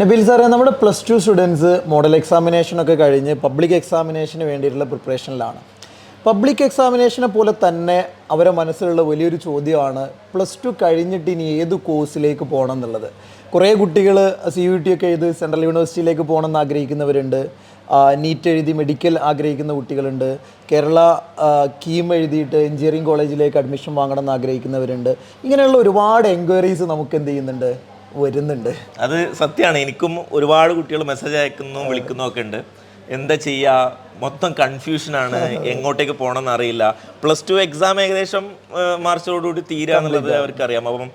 നബീൽ സാറേ, നമ്മുടെ +2 students model എക്സാമിനേഷനൊക്കെ കഴിഞ്ഞ് പബ്ലിക് എക്സാമിനേഷന് വേണ്ടിയിട്ടുള്ള പ്രിപ്പറേഷനിലാണ്. പബ്ലിക് എക്സാമിനേഷനെ പോലെ തന്നെ അവരെ മനസ്സിലുള്ള വലിയൊരു ചോദ്യമാണ് +2 കഴിഞ്ഞിട്ട് ഇനി ഏത് കോഴ്സിലേക്ക് പോകണം എന്നുള്ളത്. കുറേ കുട്ടികൾ CUET ഒക്കെ എഴുതി സെൻട്രൽ യൂണിവേഴ്സിറ്റിയിലേക്ക് പോകണമെന്ന് ആഗ്രഹിക്കുന്നവരുണ്ട്. നീറ്റ് എഴുതി മെഡിക്കൽ ആഗ്രഹിക്കുന്ന കുട്ടികളുണ്ട്. കേരള കീം എഴുതിയിട്ട് എഞ്ചിനീയറിംഗ് കോളേജിലേക്ക് അഡ്മിഷൻ വാങ്ങണം എന്ന് ആഗ്രഹിക്കുന്നവരുണ്ട്. ഇങ്ങനെയുള്ള ഒരുപാട് എൻക്വയറീസ് നമുക്ക് എന്ത് ചെയ്യുന്നുണ്ട്, വരുന്നുണ്ട്. അത് സത്യമാണ്. എനിക്കും ഒരുപാട് കുട്ടികൾ മെസ്സേജ് അയക്കുന്നു വിളിക്കുന്നു ഒക്കെ ഉണ്ട്. എന്താ ചെയ്യുക, മൊത്തം കൺഫ്യൂഷനാണ്, എങ്ങോട്ടേക്ക് പോകണമെന്ന് അറിയില്ല. +2 എക്സാം ഏകദേശം മാർച്ചോടുകൂടി തീരുക എന്നുള്ളത് അവർക്കറിയാം. അപ്പം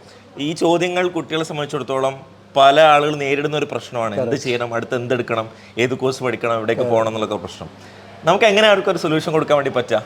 ഈ ചോദ്യങ്ങൾ കുട്ടികളെ സംബന്ധിച്ചിടത്തോളം പല ആളുകൾ നേരിടുന്ന ഒരു പ്രശ്നമാണ്. എന്ത് ചെയ്യണം, അടുത്ത് എന്തെടുക്കണം, ഏത് കോഴ്സ് പഠിക്കണം, എവിടേക്ക് പോകണം എന്നുള്ളൊക്കെ പ്രശ്നം. നമുക്ക് എങ്ങനെ അവർക്കൊരു സൊല്യൂഷൻ കൊടുക്കാൻ വേണ്ടി പറ്റുക?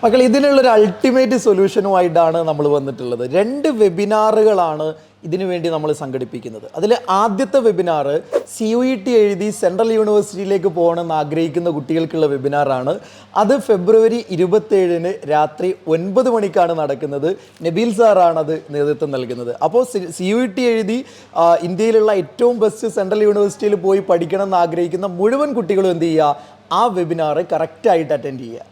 മക്കൾ, ഇതിനുള്ളൊരു അൾട്ടിമേറ്റ് സൊല്യൂഷനുമായിട്ടാണ് നമ്മൾ വന്നിട്ടുള്ളത്. 2 വെബിനാറുകളാണ് ഇതിനു വേണ്ടി നമ്മൾ സംഘടിപ്പിക്കുന്നത്. അതിൽ ആദ്യത്തെ വെബിനാർ CUET എഴുതി സെൻട്രൽ യൂണിവേഴ്സിറ്റിയിലേക്ക് പോകണമെന്ന് ആഗ്രഹിക്കുന്ന കുട്ടികൾക്കുള്ള വെബിനാറാണ്. അത് ഫെബ്രുവരി 27-ന് രാത്രി 9 മണിക്കാണ് നടക്കുന്നത്. നബീൽ സാറാണ് അത് നേതൃത്വം നൽകുന്നത്. അപ്പോൾ CUET എഴുതി ഇന്ത്യയിലുള്ള ഏറ്റവും ബെസ്റ്റ് സെൻട്രൽ യൂണിവേഴ്സിറ്റിയിൽ പോയി പഠിക്കണം എന്ന് ആഗ്രഹിക്കുന്ന മുഴുവൻ കുട്ടികളും എന്ത് ചെയ്യുക, ആ വെബിനാർ കറക്റ്റായിട്ട് അറ്റൻഡ് ചെയ്യുക.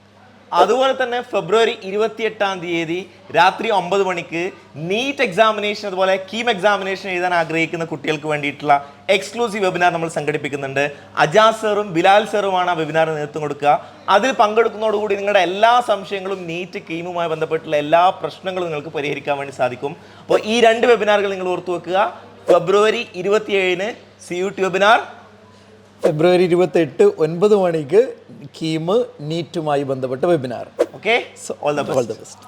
അതുപോലെ തന്നെ ഫെബ്രുവരി 28 രാത്രി 9 മണിക്ക് നീറ്റ് എക്സാമിനേഷൻ അതുപോലെ കീം എക്സാമിനേഷൻ എഴുതാൻ ആഗ്രഹിക്കുന്ന കുട്ടികൾക്ക് വേണ്ടിയിട്ടുള്ള എക്സ്ക്ലൂസീവ് വെബിനാർ നമ്മൾ സംഘടിപ്പിക്കുന്നുണ്ട്. അജാസ് സാറും ബിലാൽ സാറുമാണ് ആ വെബിനാറിന് നേതൃത്വം കൊടുക്കുക. അതിൽ പങ്കെടുക്കുന്നതോടുകൂടി നിങ്ങളുടെ എല്ലാ സംശയങ്ങളും നീറ്റ് കീമുമായി ബന്ധപ്പെട്ടുള്ള എല്ലാ പ്രശ്നങ്ങളും നിങ്ങൾക്ക് പരിഹരിക്കാൻ വേണ്ടി സാധിക്കും. അപ്പോൾ ഈ 2 വെബിനാറുകൾ നിങ്ങൾ ഓർത്തു വെക്കുക. ഫെബ്രുവരി 27-ന് CUET വെബിനാർ, ഫെബ്രുവരി 28 9 മണിക്ക് കീം നീറ്റുമായി ബന്ധപ്പെട്ട webinar. Okay, all the best.